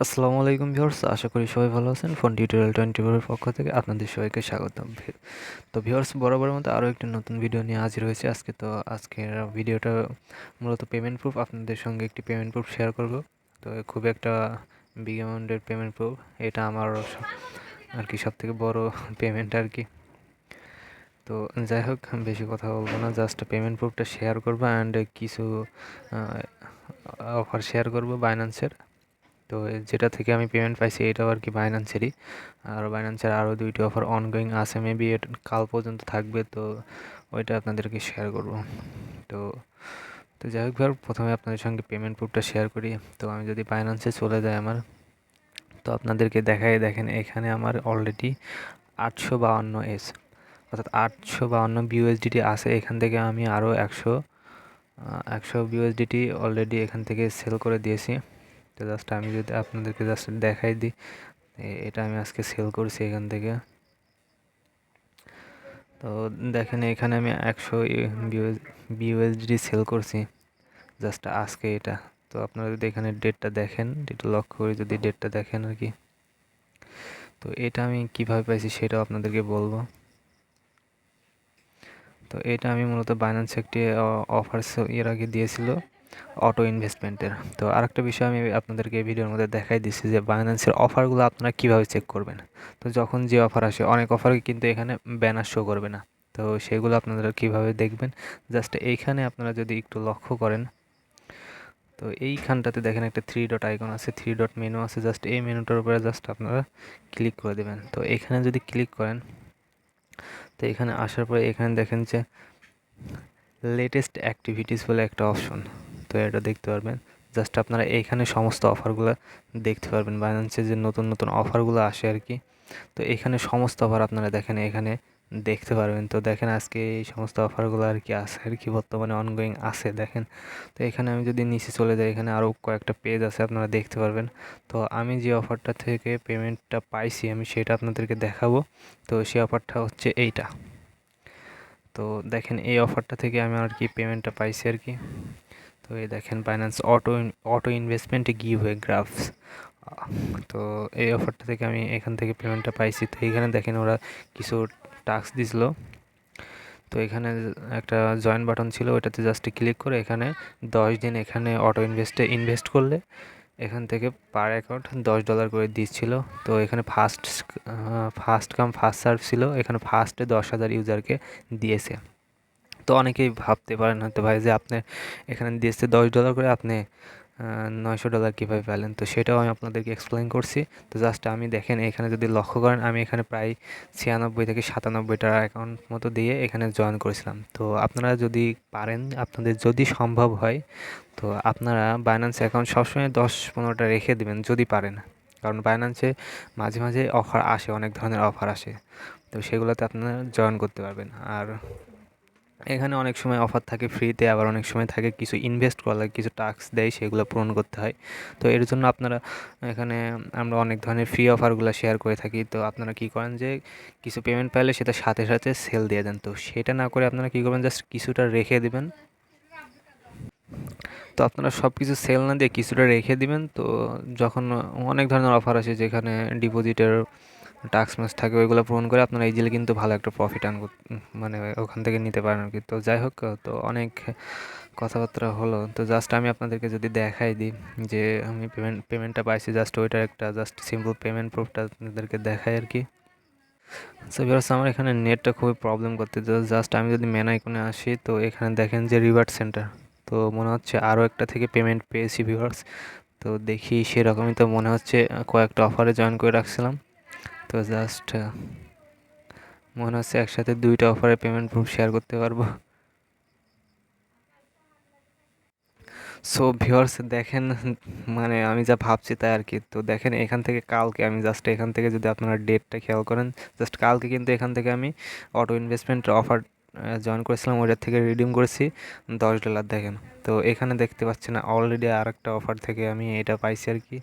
আসসালামু আলাইকুম ভিউয়ার্স, আশা করি সবাই ভালো আছেন। ফোন টিউটোরিয়াল 24 এর পক্ষ থেকে আপনাদের সবাইকে স্বাগতম। তো ভিউয়ার্স, বরাবরের মতো আরও একটি নতুন ভিডিও নিয়ে হাজির হয়েছে আজকে। তো আজকের ভিডিওটা মূলত পেমেন্ট প্রুফ, আপনাদের সঙ্গে একটি পেমেন্ট প্রুফ শেয়ার করব। তো খুব একটা বিগ অ্যামাউন্টের পেমেন্ট প্রুফ, এটা আমার আর কি সব থেকে বড় পেমেন্ট আর কি। তো যাই হোক, বেশি কথা বলবো না, জাস্ট পেমেন্ট প্রুফটা শেয়ার করবো অ্যান্ড কিছু অফার শেয়ার করবো বাইন্যান্সের। তো যেটা থেকে আমি পেমেন্ট পাইছি এটাও আর কি বাইন্যান্সেরই। আর বাইন্যান্সের আরও দুইটি অফার অনগোয়িং আছে, মেবি এটা কাল পর্যন্ত থাকবে। তো ওইটা আপনাদেরকে শেয়ার করব। তো তো যাই হোক, প্রথমে আপনাদের সঙ্গে পেমেন্ট প্রুফটা শেয়ার করি। তো আমি যদি বাইন্যান্সে চলে যাই আমার, তো আপনাদেরকে দেখাই, দেখেন এখানে আমার অলরেডি 852 অর্থাৎ 852 বিউএসডিটি আছে। এখান থেকে আমি আরও 100 বিউএসডিটি অলরেডি এখান থেকে সেল করে দিয়েছি। তো জাস্ট আমি যদি আপনাদেরকে জাস্ট দেখাই দিই, এটা আমি আজকে সেল করছি এখান থেকে। তো দেখেন এখানে আমি 100 বিউএসডি সেল করছি জাস্ট আজকে এটা। তো আপনারা যদি এখানে ডেটটা দেখেন, ডেটটা লক্ষ্য করে যদি ডেটটা দেখেন আর কি, তো এটা আমি কিভাবে পাইছি সেটাও আপনাদেরকে বলবো। তো এটা আমি মূলত বাইন্যান্স একটি অফার এর আগে দিয়েছিল অটো ইনভেস্টমেন্টের। তো আরেকটা বিষয় আমি আপনাদেরকে এই ভিডিওর মধ্যে দেখাই দিচ্ছি যে বাইন্যান্সের অফারগুলো আপনারা কীভাবে চেক করবেন। তো যখন যে অফার আসে, অনেক অফার কিন্তু এখানে ব্যানার শো করবে না। তো সেগুলো আপনারা কীভাবে দেখবেন, জাস্ট এইখানে আপনারা যদি একটু লক্ষ্য করেন, তো এইখানটাতে দেখেন একটা থ্রি ডট আইকন আছে, থ্রি ডট মেনু আছে, জাস্ট এই মেনুটার উপরে জাস্ট আপনারা ক্লিক করে দেবেন। তো এখানে যদি ক্লিক করেন, তো এখানে আসার পরে এখানে দেখেন যে লেটেস্ট অ্যাক্টিভিটিস বলে একটা অপশন, তো এটা দেখতে পারবেন। জাস্ট আপনারা এইখানে সমস্ত অফারগুলো দেখতে পারবেন, বাইন্যান্সে যে নতুন নতুন অফারগুলো আসে আর কি। তো এখানে সমস্ত অফার আপনারা দেখেন এখানে দেখতে পারবেন। তো দেখেন আজকে এই সমস্ত অফারগুলো আর কি আছে আর কি, বর্তমানে অনগোয়িং আছে দেখেন। তো এখানে আমি যদি নিচে চলে যাই, এখানে আরও কয়েকটা পেজ আছে, আপনারা দেখতে পারবেন। তো আমি যে অফারটা থেকে পেমেন্টটা পাইছি আমি সেটা আপনাদেরকে দেখাবো। তো সেই অফারটা হচ্ছে এইটা। তো দেখেন এই অফারটা থেকে আমি আর কি পেমেন্টটা পাইছি আর কি। তো এই দেখেন Binance auto investment giveaway graphs. তো এই অফারটা থেকে আমি এখান থেকে পেমেন্টটা পাইছি। তো এখানে দেখেন ওরা কিছু টাস্ক দিছিল। তো এখানে একটা জয়েন বাটন ছিল, ওটাতে জাস্ট ক্লিক করে এখানে 10 দিন এখানে অটো ইনভেস্ট করলে এখান থেকে পার অ্যাকাউন্ট $10 করে দিচ্ছিল। তো এখানে ফার্স্ট কাম ফার্স্ট সার্ভ ছিল, এখানে ফার্স্টে 10,000 ইউজারকে দিয়েছে। তো অনেকেই ভাবতে পারেন হয়তো ভাই যে আপনি এখানে দিয়েছে $10 করে, আপনি $900 কীভাবে পেলেন। তো সেটাও আমি আপনাদেরকে এক্সপ্লেন করছি। তো জাস্ট আমি দেখেন এখানে যদি লক্ষ্য করেন, আমি এখানে প্রায় 96 থেকে 97টা অ্যাকাউন্ট মতো দিয়ে এখানে জয়েন করেছিলাম। তো আপনারা যদি পারেন, আপনাদের যদি সম্ভব হয়, তো আপনারা বাইন্যান্স অ্যাকাউন্ট সবসময় 10-15টা রেখে দেবেন যদি পারেন। কারণ বাইন্যান্সে মাঝে মাঝে অফার আসে, অনেক ধরনের অফার আসে। তো সেগুলোতে আপনারা জয়েন করতে পারবেন। আর এখানে অনেক সময় অফার থাকে ফ্রিতে, আবার অনেক সময় থাকে কিছু ইনভেস্ট করা লাগে, কিছু টাস্ক দেয়, সেগুলো পূরণ করতে হয়। তো এর জন্য আপনারা এখানে আমরা অনেক ধরনের ফ্রি অফারগুলো শেয়ার করে থাকি। তো আপনারা কী করেন যে কিছু পেমেন্ট পাইলে সেটা সাথে সাথে সেল দিয়ে দেন। তো সেটা না করে আপনারা কী করবেন, জাস্ট কিছুটা রেখে দিবেন। তো আপনারা সব কিছু সেল না দিয়ে কিছুটা রেখে দিবেন। তো যখন অনেক ধরনের অফার আসে যেখানে ডিপোজিটের টাস্ক ম্যাচ থাকে, ওইগুলো পূরণ করে আপনারা ইজিলি কিন্তু ভালো একটা প্রফিট মানে ওখান থেকে নিতে পারেন আর কি। তো যাই হোক, তো অনেক কথাবার্তা হলো। তো জাস্ট আমি আপনাদেরকে যদি দেখাই দিই যে আমি পেমেন্টটা পাইছি, জাস্ট ওইটার একটা জাস্ট সিম্পল পেমেন্ট প্রুফটা আপনাদেরকে দেখাই আর কি। সো ভিউয়ার্স, আমার এখানে নেটটা খুবই প্রবলেম করতে, তো জাস্ট আমি যদি মেন আইকনে আসি, তো এখানে দেখেন যে রিওয়ার্ড সেন্টার। তো মনে হচ্ছে আরও একটা থেকে পেমেন্ট পেয়েছি ভিউয়ার্স। তো দেখি সেরকমই তো মনে হচ্ছে, কয়েকটা অফারে জয়েন করে রাখছিলাম। তো জাস্ট মনে হচ্ছে একসাথে দুইটা অফারে পেমেন্ট প্রুফ শেয়ার করতে পারবো। সো ভিউয়ার্স দেখেন, মানে আমি যা ভাবছি তাই আর কি। তো দেখেন এখান থেকে কালকে আমি জাস্ট এখান থেকে যদি আপনারা ডেটটা খেয়াল করেন, জাস্ট কালকে কিন্তু এখান থেকে আমি অটো ইনভেস্টমেন্ট অফার জয়েন করেছিলাম, ওইটার থেকে রিডিম করেছি $10 দেখেন। তো এখানে দেখতে পাচ্ছি না, অলরেডি আর একটা অফার থেকে আমি এটা পাইছি আর কি।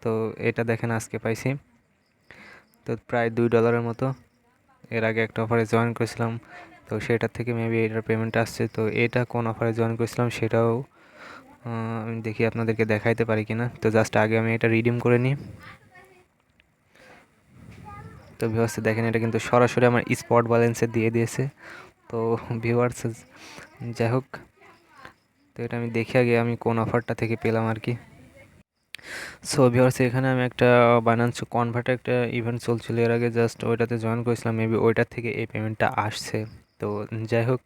তো এটা দেখেন আজকে পাইছি, তো প্রায় $2 মতো। এর আগে একটা অফারে জয়েন করেছিলাম, তো সেটার থেকে মেবি এটার পেমেন্ট আসছে। তো এটা কোন অফারে জয়েন করেছিলাম সেটাও আমি দেখি আপনাদেরকে দেখাইতে পারি কিনা। তো জাস্ট আগে আমি এটা রিডিম করে নিই। তো ভিউয়ার্স দেখেন এটা কিন্তু সরাসরি আমার স্পট ব্যালেন্সে দিয়ে দিয়েছে। তো ভিউয়ার্স যাই হোক, তো এটা আমি দেখে আগে আমি কোন অফারটা থেকে পেলাম আর কি। সো ভিউয়ার্স এখানে আমি একটা বাইন্যান্স কনভার্টে একটা ইভেন্ট চলছিল এর আগে, জাস্ট ওইটাতে জয়েন করেছিলাম, মেবি ওইটার থেকে এই পেমেন্টটা আসছে। তো যাই হোক,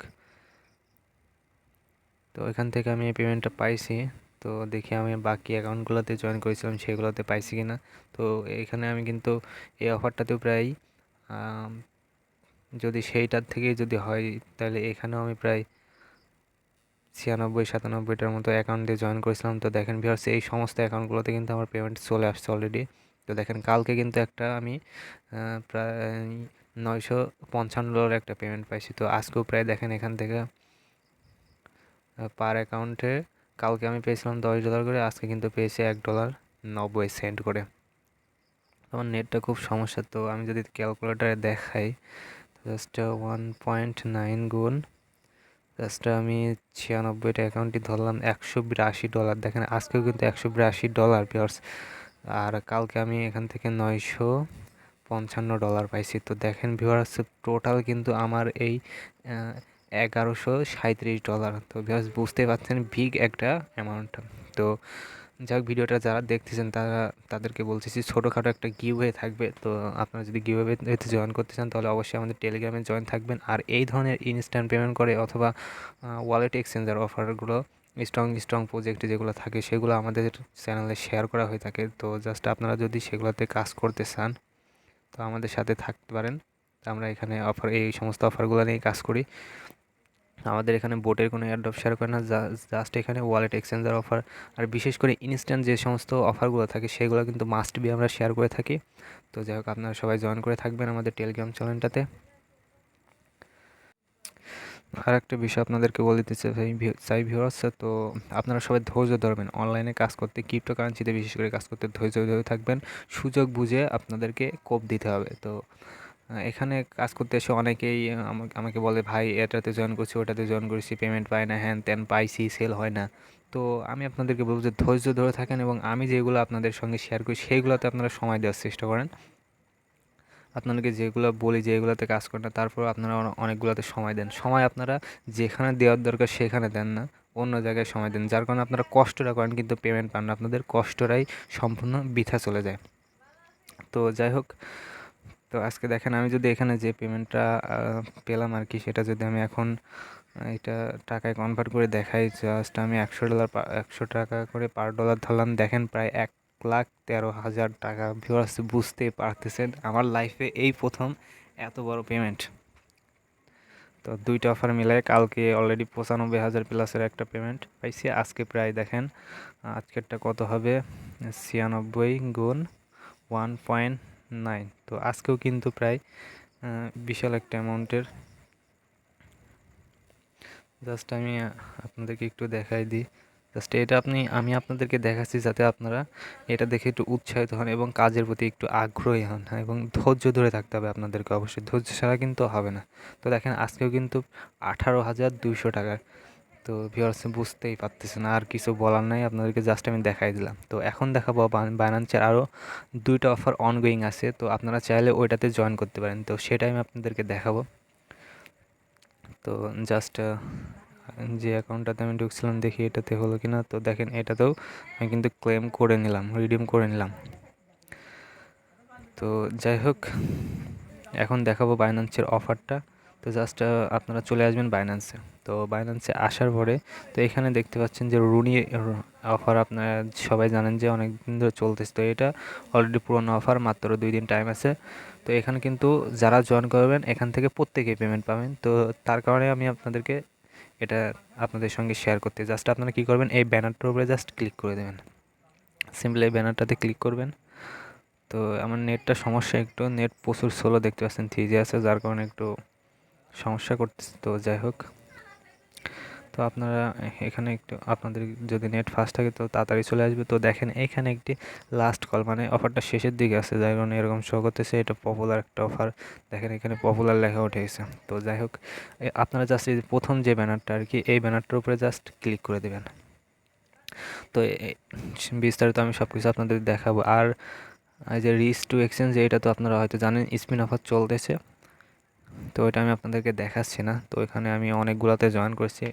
তো এখান থেকে আমি এই পেমেন্টটা পাইছি। তো দেখি আমি বাকি অ্যাকাউন্টগুলোতে জয়েন করেছিলাম সেগুলোতে পাইছি কিনা। তো এখানে আমি কিন্তু এই অফারটাতেও প্রায় যদি সেইটার থেকে যদি হয় তাহলে এখানেও আমি প্রায় 96-97টার মতো অ্যাকাউন্ট দিয়ে জয়েন করেছিলাম। তো দেখেন ভিউয়ার্স এই সমস্ত অ্যাকাউন্টগুলোতে কিন্তু আমার পেমেন্ট চলে আসছে অলরেডি। তো দেখেন কালকে কিন্তু একটা আমি প্রায় $955 একটা পেমেন্ট পাইছি। তো আজকেও প্রায় দেখেন এখান থেকে পার অ্যাকাউন্টে কালকে আমি পেয়েছিলাম $10 করে, আজকে কিন্তু পেয়েছি $1.90 করে। আমার নেটটা খুব সমস্যা, তো আমি যদি ক্যালকুলেটারে দেখাই জাস্ট 1.9 গুণ জাস্ট আমি 96টা অ্যাকাউন্টই ধরলাম $182। দেখেন আজকেও কিন্তু $182 ভিউয়ার্স, আর কালকে আমি এখান থেকে $955 পাইছি। তো দেখেন ভিউয়ার্স টোটাল কিন্তু আমার এই $1137। তো ভিউয়ার্স বুঝতেই পারছেন বিগ একটা অ্যামাউন্ট। তো যাক, ভিডিওটা যারা দেখতেছেন তাদেরকে বলতেছি ছোটোখাটো একটা গিভওয়ে থাকবে। তো আপনারা যদি গিভওয়েতে জয়েন করতে চান তাহলে অবশ্যই আমাদের টেলিগ্রামে জয়েন থাকবেন। আর এই ধরনের ইনস্ট্যান্ট পেমেন্ট করে অথবা ওয়ালেট এক্সচেঞ্জার অফারগুলো স্ট্রং স্ট্রং প্রজেক্ট যেগুলো থাকে সেগুলো আমাদের চ্যানেলে শেয়ার করা হয়ে থাকে। তো জাস্ট আপনারা যদি সেগুলোতে কাজ করতে চান তো আমাদের সাথে থাকতে পারেন। আমরা এখানে এই সমস্ত অফারগুলো নিয়ে কাজ করি। আমাদের এখানে বোটের কোনো এয়ারড্রপ শেয়ার করে না, জাস্ট এখানে ওয়ালেট এক্সচেঞ্জার অফার আর বিশেষ করে ইনস্ট্যান্ট যে সমস্ত অফারগুলো থাকে সেগুলো কিন্তু মাস্ট বি আমরা শেয়ার করে থাকি। তো যাই হোক, আপনারা সবাই জয়েন করে থাকবেন আমাদের টেলিগ্রাম চ্যানেলটাতে। আর একটা বিষয় আপনাদেরকে বলে দিতে চাই ভিউয়ার্স, তো আপনারা সবাই ধৈর্য ধরবেন। অনলাইনে কাজ করতে, ক্রিপ্টোকারেন্সিতে বিশেষ করে কাজ করতে ধৈর্য ধরে থাকবেন। সুযোগ বুঝে আপনাদেরকে কোপ দিতে হবে। তো এখানে কাজ করতে এসে অনেকেই আমাকে বলে ভাই এটাতে জয়েন করছি ওটাতে জয়েন করেছি পেমেন্ট পাই না, হ্যান ত্যান পাইছি সেল হয় না। তো আমি আপনাদেরকে বলবো যে ধৈর্য ধরে থাকেন এবং আমি যেগুলো আপনাদের সঙ্গে শেয়ার করি সেইগুলোতে আপনারা সময় দেওয়ার চেষ্টা করেন। আপনাদেরকে যেগুলো বলি যে এগুলোতে কাজ করেন না, তারপর আপনারা অনেকগুলোতে সময় দেন। সময় আপনারা যেখানে দেওয়ার দরকার সেখানে দেন না, অন্য জায়গায় সময় দেন, যার কারণে আপনারা কষ্টটা করেন কিন্তু পেমেন্ট পান না, আপনাদের কষ্টটাই সম্পূর্ণ বৃথা চলে যায়। তো যাই হোক, তো আজকে দেখেন আমি যদি এখানে যে পেমেন্টটা পেলাম আর কি, সেটা যদি আমি এখন এটা টাকায় কনভার্ট করে দেখাই, জাস্ট আমি $100 করে পার ডলার ধরলাম। দেখেন প্রায় 1,13,000 টাকা। ভিউয়ার্স বুঝতেই পারতেছেন আমার লাইফে এই প্রথম এত বড় পেমেন্ট। তো দুইটা অফার মিলাই কালকে অলরেডি 95,000 প্লাসের একটা পেমেন্ট পাইছি। আজকে প্রায় দেখেন আজকেরটা কত হবে, 96 গুণ 1.9। তো আজকেও কিন্তু প্রায় বিশাল একটা অ্যামাউন্টের। জাস্ট আমি আপনাদেরকে একটু দেখাই দিই। জাস্ট এটা আমি আপনাদেরকে দেখাচ্ছি যাতে আপনারা এটা দেখে একটু উৎসাহিত হন এবং কাজের প্রতি একটু আগ্রহী হন, এবং ধৈর্য ধরে থাকতে হবে আপনাদেরকে, অবশ্যই ধৈর্য ছাড়া কিন্তু হবে না। তো দেখেন আজকেও কিন্তু 18,200 টাকা। তো ভিউয়ার্স বুঝতেই পারতেছেন, আর কিছু বলার নাই, আপনাদেরকে জাস্ট আমি দেখাই দিলাম। তো এখন দেখাবো বাইন্যান্সের আরও দুইটা অফার অনগোয়িং আছে, তো আপনারা চাইলে ওইটাতে জয়েন করতে পারেন। তো সেটাই আমি আপনাদেরকে দেখাবো। তো জাস্ট যে অ্যাকাউন্টটাতে আমি ঢুকছিলাম দেখি এটাতে হলো কি না। তো দেখেন এটাতেও আমি কিন্তু ক্লেম করে নিলাম, রিডিম করে নিলাম। তো যাই হোক, এখন দেখাবো বাইন্যান্সের অফারটা। তো জাস্ট আপনারা চলে আসবেন বাইন্যান্সে। তো বাইন্যান্সে আসার পরে তো এখানে দেখতে পাচ্ছেন যে রুনি অফার, আপনারা সবাই জানেন যে অনেক দিন ধরে চলতেছে। তো এটা অলরেডি পুরোনো অফার, মাত্র 2 দিন টাইম আছে। তো এখানে কিন্তু যারা জয়েন করবেন এখান থেকে প্রত্যেকেই পেমেন্ট পাবেন। তো তার কারণে আমি আপনাদেরকে এটা আপনাদের সঙ্গে শেয়ার করতে, জাস্ট আপনারা কী করবেন, এই ব্যানারটার উপরে জাস্ট ক্লিক করে দেবেন। সিম্পলি এই ব্যানারটাতে ক্লিক করবেন। তো আমার নেটটা সমস্যা, একটু নেট প্রচুর স্লো দেখতে পাচ্ছেন, 3G আছে, যার কারণে একটু সমস্যা করতেছে। তো যাই হোক, তো আপনারা এখানে একটু আপনাদের যদি নেট ফাস্ট থাকে তো তাড়াতাড়ি চলে আসবে। তো দেখেন এখানে একটি লাস্ট কল, মানে অফারটা শেষের দিকে আছে, যার কারণে এরকম শো করতেছে। এটা পপুলার একটা অফার, দেখেন এখানে পপুলার লেখা উঠে গেছে। তো যাই হোক, আপনারা জাস্ট এই প্রথম যে ব্যানারটা আর কি, এই ব্যানারটার উপরে জাস্ট ক্লিক করে দেবেন। তো বিস্তারিত আমি সব কিছু আপনাদের দেখাবো। আর এই যে রিস্ক টু এক্সচেঞ্জ, এটা তো আপনারা হয়তো জানেন স্পিন অফার চলতেছে, তো এটা আমি আপনাদেরকে দেখাচ্ছি না। তো এখানে আমি অনেকগুলোতে জয়েন করছি,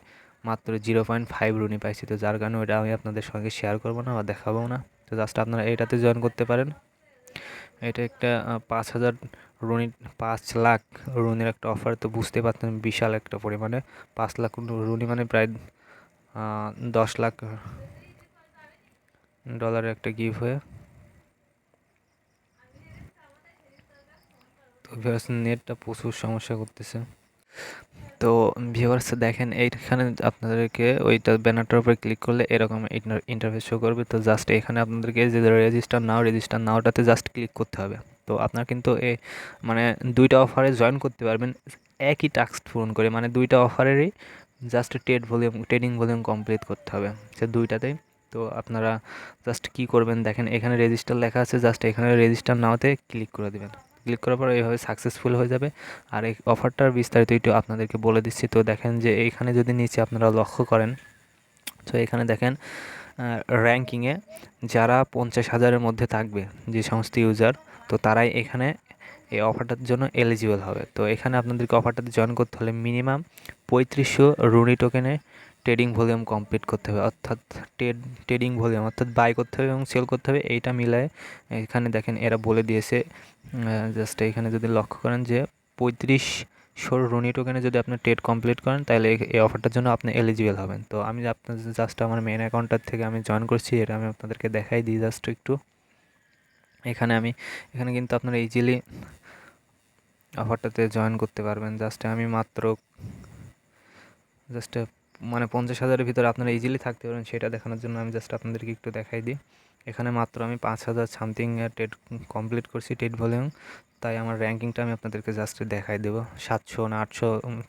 মাত্র 0.5 রুনি পাইছি, তো যার কারণে ওটা আমি আপনাদের সঙ্গে শেয়ার করবো না বা দেখাবো না। তো জাস্ট আপনারা এটাতে জয়েন করতে পারেন। এটা একটা 5,000 রুনি, 5 লাখ রুনির একটা অফার। তো বুঝতে পারছেন বিশাল একটা পরিমাণে, 5 লাখ রুনি মানে প্রায় 10 লাখ ডলারের একটা গিভ হয়ে। তো নেটটা প্রচুর সমস্যা করতেছে। তো ভিউয়ার্স দেখেন এইখানে আপনাদেরকে ওইটা ব্যানারটার উপরে ক্লিক করলে এরকম ইন্টারফেস শো করবে। তো জাস্ট এখানে আপনাদেরকে যে রেজিস্টার নাওটাতে জাস্ট ক্লিক করতে হবে। তো আপনার কিন্তু মানে দুইটা অফারে জয়েন করতে পারবেন একই টাস্ক পূরণ করে, মানে দুইটা অফারেরই জাস্ট ট্রেডিং ভলিউম কমপ্লিট করতে হবে সে দুইটাতেই। তো আপনারা জাস্ট কি করবেন দেখেন, এখানে রেজিস্টার লেখা আছে, জাস্ট এখানে রেজিস্টার নাওতে ক্লিক করে দেবেন। ক্লিক করার পর এইভাবে সাকসেসফুল হয়ে যাবে। আর এই অফারটার বিস্তারিত একটু আপনাদেরকে বলে দিচ্ছি। তো দেখেন যে এইখানে যদি নিচে আপনারা লক্ষ্য করেন, তো এখানে দেখেন র্যাঙ্কিংয়ে যারা 50,000-এর মধ্যে থাকবে যে সমস্ত ইউজার, তো তারাই এখানে এই অফারটার জন্য এলিজিবল হবে। তো এখানে আপনাদেরকে অফারটাতে জয়েন করতে হলে মিনিমাম 3500 রুনি টোকেনে ট্রেডিং ভলিউম কমপ্লিট করতে হবে, অর্থাৎ ট্রেডিং ভলিউম অর্থাৎ বাই করতে হবে এবং সেল করতে হবে। এইটা মিলায় এখানে দেখেন এরা বলে দিয়েছে, জাস্ট এখানে যদি লক্ষ্য করেন যে 3500 রুনি টোকেনে যদি আপনি ট্রেড কমপ্লিট করেন তাহলে এই অফারটার জন্য আপনি এলিজিবল হবেন। তো আমি আপনাদের জাস্ট আমার মেন অ্যাকাউন্টটার থেকে আমি জয়েন করছি, এটা আমি আপনাদেরকে দেখাই দিই জাস্ট একটু। এখানে কিন্তু আপনারা ইজিলি অফারটাতে জয়েন করতে পারবেন। আমি মাত্র জাস্ট মানে 50,000-এর ভিতরে আপনারা ইজিলি থাকতে পারবেন সেটা দেখানোর জন্য আমি জাস্ট আপনাদেরকে একটু দেখাই দিই। এখানে মাত্র আমি 5,000 সামথিং ট্রেড কমপ্লিট করছি ট্রেড ভলিউম, তাই আমার র্যাঙ্কিংটা আমি আপনাদেরকে জাস্ট দেখাই দেবো। 700 না 800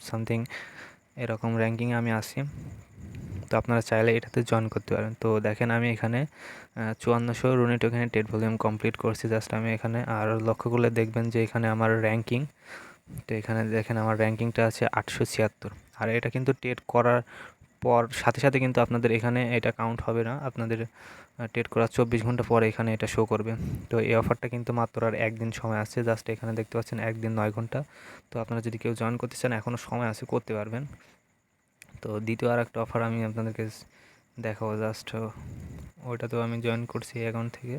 সামথিং এরকম র্যাঙ্কিংয়ে আমি আসি। তো আপনারা চাইলে এটাতে জয়েন করতে পারেন। তো দেখেন আমি এখানে 5400 রুনি টোকেনে ট্রেড ভলিউম কমপ্লিট করছি জাস্ট আমি এখানে। আর লক্ষ্য করলে দেখবেন যে এখানে আমার র্যাঙ্কিং, তো এখানে দেখেন আমার র্যাঙ্কিংটা আছে 876। আর এটা কিন্তু ট্রেড করার পর সাথে সাথে কিন্তু আপনাদের এখানে এটা কাউন্ট হবে না, আপনাদের ট্রেড করার 24 ঘন্টা পরে এখানে এটা শো করবে। তো এই অফারটা কিন্তু মাত্র আর একদিন সময় আছে, জাস্ট এখানে দেখতে পাচ্ছেন একদিন 9 ঘন্টা। তো আপনারা যদি কেউ জয়েন করতে চান এখনও সময় আছে, করতে পারবেন। তো দ্বিতীয় আর একটা অফার আমি আপনাদেরকে দেখাবো, জাস্ট ওইটাতেও আমি জয়েন করছি এই অ্যাকাউন্ট থেকে।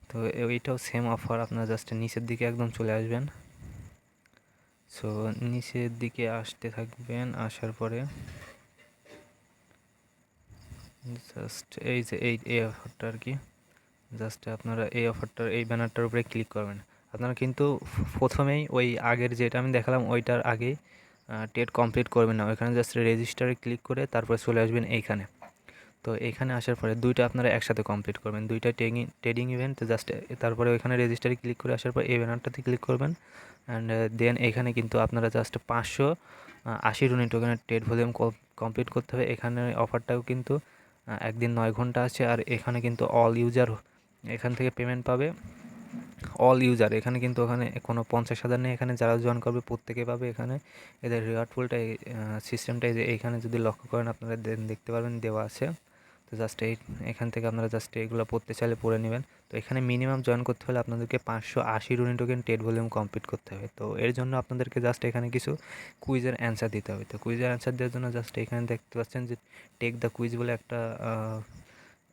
তো ওইটাও সেম অফার, আপনারা জাস্ট নিচের দিকে একদম চলে আসবেন। সো নিচের দিকে আসতে থাকবেন, আসার পরে জাস্ট এই যে এই অফারটা আর কি, জাস্ট আপনারা এই অফারটার এই ব্যানারটার উপরে ক্লিক করবেন। আপনারা কিন্তু প্রথমেই ওই আগের যেটা আমি দেখালাম ওইটার আগেই ট্রেড কমপ্লিট করবেন না, ওইখানে জাস্ট রেজিস্টারে ক্লিক করে তারপরে চলে আসবেন এইখানে। তো এখানে আসার পরে দুইটা আপনারা একসাথে কমপ্লিট করবেন, দুইটা ট্রেডিং ইভেন্ট। জাস্ট তারপরে ওইখানে রেজিস্টারে ক্লিক করে আসার পর এই ব্যানারটাতে ক্লিক করবেন। অ্যান্ড দেন এখানে কিন্তু আপনারা জাস্ট 580 রুনি টোকেনের ট্রেড ভলিউম কমপ্লিট করতে হবে। এখানে অফারটাও কিন্তু একদিন 9 ঘন্টা আছে। আর এখানে কিন্তু অল ইউজার এখান থেকে পেমেন্ট পাবে, অল ইউজার। এখানে কিন্তু ওখানে কোনো 50,000 নেই, এখানে যারা জয়েন করবে প্রত্যেকে পাবে। এখানে এদের রিওয়ার্ড পুলটা সিস্টেমটাই যে এইখানে যদি লক্ষ্য করেন আপনারা দেখতে পারবেন দেওয়া আছে। তো জাস্ট এখান থেকে আপনারা জাস্ট এইগুলো পড়তে চাইলে পড়ে নেবেন। তো এখানে মিনিমাম জয়েন করতে হলে আপনাদেরকে 580 রুনি টোকেন ট্রেড ভলিউম কমপ্লিট করতে হবে। তো এর জন্য আপনাদেরকে জাস্ট এখানে কিছু কুইজের অ্যান্সার দিতে হবে। তো কুইজের অ্যান্সার দেওয়ার জন্য জাস্ট এখানে দেখতে পাচ্ছেন যে টেক দ্য কুইজ বলে একটা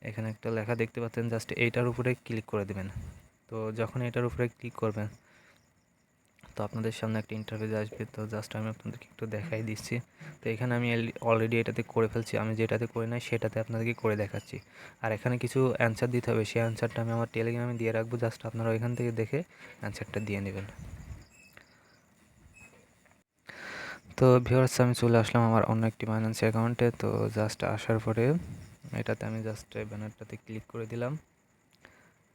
এখানে একটা লেখা দেখতে পাচ্ছেন, জাস্ট এইটার উপরে ক্লিক করে দেবেন। তো যখন এটার উপরে ক্লিক করবেন তো আপনাদের সামনে একটা ইন্টারফেস আসবে। তো জাস্ট আমি আপনাদেরকে একটু দেখাই দিচ্ছি। তো এখানে আমি অলরেডি এটাতে করে ফেলছি, আমি যেটাতে করে নাই সেটাতে আপনাদেরকে করে দেখাচ্ছি। আর এখানে কিছু অ্যান্সার দিতে হবে, সেই অ্যান্সারটা আমি আমার টেলিগ্রামে দিয়ে রাখবো, জাস্ট আপনারা ওইখান থেকে দেখে অ্যান্সারটা দিয়ে নেবেন। তো ভিউয়ার্স আমি চলে আসলাম আমার অন্য একটি বাইন্যান্স অ্যাকাউন্টে। তো জাস্ট আসার পরে এটাতে আমি জাস্ট ব্যানারটাতে ক্লিক করে দিলাম,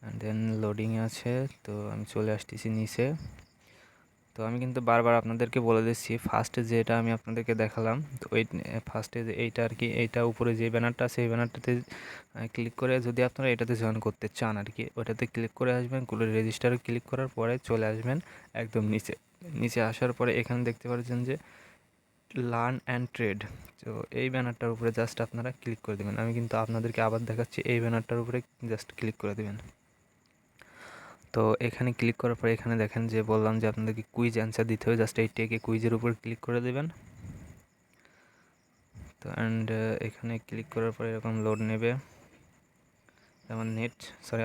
অ্যান্ড দেন লোডিংয়ে আছে। তো আমি চলে আসতেছি নিচে। তো আমি কিন্তু বারবার আপনাদেরকে বলে দিচ্ছি, ফার্স্টে যেটা আমি আপনাদেরকে দেখালাম, তো ওই ফার্স্টে যে এইটা আর কি, এইটা উপরে যে ব্যানারটা আছে এই ব্যানারটাতে ক্লিক করে যদি আপনারা এটাতে জয়েন করতে চান আর কি, ওটাতে ক্লিক করে আসবেন। রেজিস্টারে ক্লিক করার পরে চলে আসবেন একদম নিচে। নিচে আসার পরে এখানে দেখতে পাচ্ছেন যে লার্ন অ্যান্ড ট্রেড। তো এই ব্যানারটার উপরে জাস্ট আপনারা ক্লিক করে দেবেন। আমি কিন্তু আপনাদেরকে আবার দেখাচ্ছি, এই ব্যানারটার উপরে জাস্ট ক্লিক করে দেবেন। তো এখানে ক্লিক করার পরে এখানে দেখেন যে বললাম যে আপনাদেরকে কুইজ অ্যান্সার দিতে হবে, জাস্ট এই টেকে কুইজের উপর ক্লিক করে দেবেন। তো অ্যান্ড এখানে ক্লিক করার পরে এরকম লোড নেবে, যেমন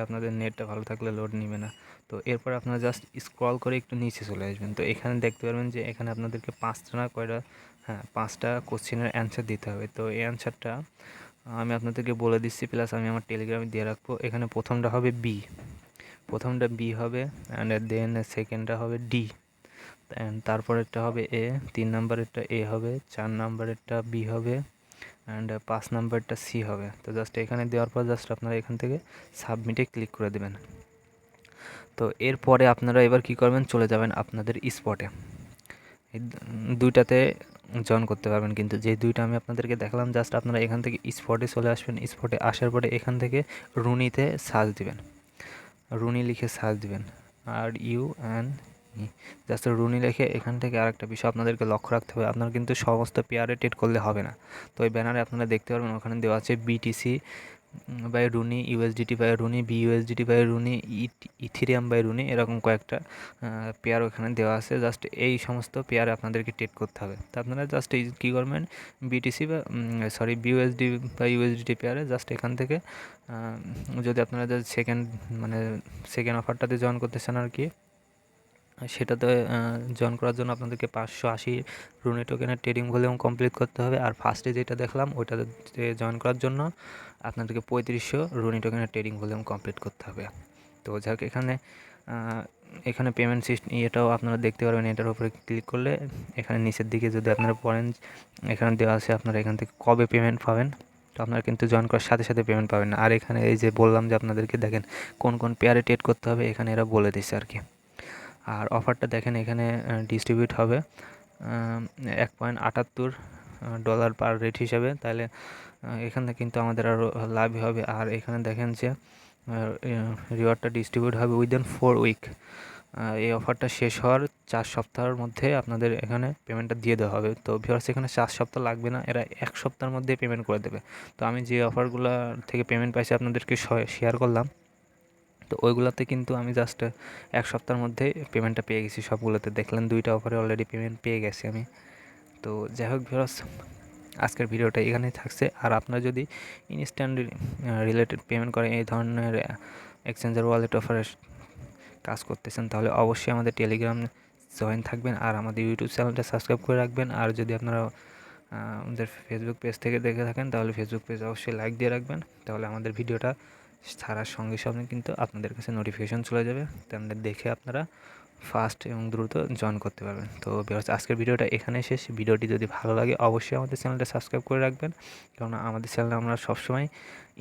আপনাদের নেটটা ভালো থাকলে লোড নেবে না। তো এরপর আপনারা জাস্ট স্ক্রল করে একটু নিচে চলে আসবেন। তো এখানে দেখতে পারবেন যে এখানে আপনাদেরকে 5টা না কয়টা, 5টা কোশ্চেনের অ্যান্সার দিতে হবে। তো এই অ্যান্সারটা আমি আপনাদেরকে বলে দিচ্ছি, প্লাস আমি আমার টেলিগ্রামে দিয়ে রাখবো। এখানে প্রথমটা হবে বি হবে, অ্যান্ড দেন সেকেন্ডটা হবে ডি, অ্যান্ড তারপরেরটা হবে এ, 3 নাম্বারেরটা এ হবে, 4 নাম্বারেরটা বি হবে, অ্যান্ড 5 নাম্বারটা সি হবে। তো জাস্ট এখানে দেওয়ার পর জাস্ট আপনারা এখান থেকে সাবমিটে ক্লিক করে দেবেন। তো এরপরে আপনারা এবার কি করবেন, চলে যাবেন আপনাদের স্পটে। এই দুইটাতে জয়েন করতে পারবেন, কিন্তু যে দুইটা আমি আপনাদেরকে দেখালাম, জাস্ট আপনারা এখান থেকে স্পটে চলে আসবেন। স্পটে আসার পরে এখান থেকে রুনিতে সার্চ দিবেন, রুনি লিখে সার্চ দিবেন, RUNI, জাস্ট রুনি লিখে। এখান থেকে আরেকটা বিষয় আপনাদেরকে লক্ষ্য রাখতে হবে, আপনারা কিন্তু সমস্ত পেয়ারে ট্রেড করলে হবে না। তো এই ব্যানারে আপনারা দেখতে পারবেন ওখানে দেওয়া আছে BTC বাই রুনি, USDT বাই রুনি, BUSDT বাই রুনি, ইথিরিয়াম বাই রুনি, এরকম কয়েকটা পেয়ার ওখানে দেওয়া আছে। জাস্ট এই সমস্ত পেয়ারে আপনাদেরকে ট্রেড করতে হবে। তো আপনারা জাস্ট এই কী করবেন, BUSD বা USDT পেয়ারে জাস্ট এখান থেকে যদি আপনারা সেকেন্ড অফারটাতে জয়েন করতে চান আর কি, সেটাতে জয়েন করার জন্য আপনাদেরকে 580 রুনি টোকেনের ট্রেডিং ভলিউম কমপ্লিট করতে হবে। আর ফার্স্টে যেটা দেখলাম ওইটাতে জয়েন করার জন্য আপনাদেরকে 3500 রুনি টোকেনের ট্রেডিং ভলিউম কমপ্লিট করতে হবে। তো যাক, এখানে পেমেন্ট সিস্টেম এটাও আপনারা দেখতে পারবেন। এটার উপরে ক্লিক করলে এখানে নিচের দিকে যদি আপনারা পড়েন, এখানে দেওয়া আছে আপনারা এখান থেকে কবে পেমেন্ট পাবেন। তো আপনারা কিন্তু জয়েন করার সাথে সাথে পেমেন্ট পাবেন না। আর এখানে এই যে বললাম যে আপনাদেরকে দেখেন কোন কোন পেয়ারে ট্রেড করতে হবে, এখানে এরা বলে দিচ্ছে আর কি। আর অফারটা দেখেন এখানে ডিস্ট্রিবিউট হবে $1.78 পার রেট হিসাবে, তাহলে এখানে কিন্তু আমাদের আরও লাভই হবে। আর এখানে দেখেন যে রিওয়ার্ডটা ডিস্ট্রিবিউট হবে উইদিন 4 উইক। এই অফারটা শেষ হওয়ার 4 সপ্তাহের মধ্যে আপনাদের এখানে পেমেন্টটা দিয়ে দেওয়া হবে। তো ভিউয়ার্স, এখানে 4 সপ্তাহ লাগবে না, এরা 1 সপ্তাহের মধ্যে পেমেন্ট করে দেবে। তো আমি যে অফারগুলো থেকে পেমেন্ট পাইছি আপনাদেরকে শেয়ার করলাম, তো ওইগুলোতে কিন্তু আমি জাস্ট 1 সপ্তাহের মধ্যে পেমেন্টটা পেয়ে গেছি সবগুলোতে। দেখলেন 2টা অফারে অলরেডি পেমেন্ট পেয়ে গেছি আমি। তো যাই হোক ভিউয়ার্স, আজকের ভিডিওটা এখানেই থাকছে। আর আপনারা যদি ইনস্ট্যান্ট রিলেটেড পেমেন্ট করেন, এই ধরনের এক্সচেঞ্জের ওয়ালেট অফারে কাজ করতেছেন, তাহলে অবশ্যই আমাদের টেলিগ্রাম জয়েন থাকবেন আর আমাদের ইউটিউব চ্যানেলটা সাবস্ক্রাইব করে রাখবেন। আর যদি আপনারা আমাদের ফেসবুক পেজ থেকে দেখে থাকেন, তাহলে ফেসবুক পেজ অবশ্যই লাইক দিয়ে রাখবেন, তাহলে আমাদের ভিডিওটা ছাড়ার সঙ্গে সঙ্গে কিন্তু আপনাদের কাছে নোটিফিকেশন চলে যাবে। তাহলে দেখে আপনারা ফাস্ট এবং দ্রুত জয়েন করতে পারবেন। তো ভিউয়ার্স, আজকের ভিডিওটা এখানেই শেষ। ভিডিওটি যদি ভালো লাগে অবশ্যই আমাদের চ্যানেলটা সাবস্ক্রাইব করে রাখবেন, কারণ আমাদের চ্যানেলে আমরা সবসময়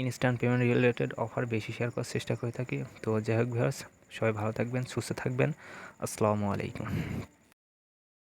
ইনস্ট্যান্ট পেমেন্ট রিলেটেড অফার বেশি শেয়ার করার চেষ্টা করে থাকি। তো যাই হোক ভিউয়ার্স, সবাই ভালো থাকবেন, সুস্থ থাকবেন। আসসালামু আলাইকুম।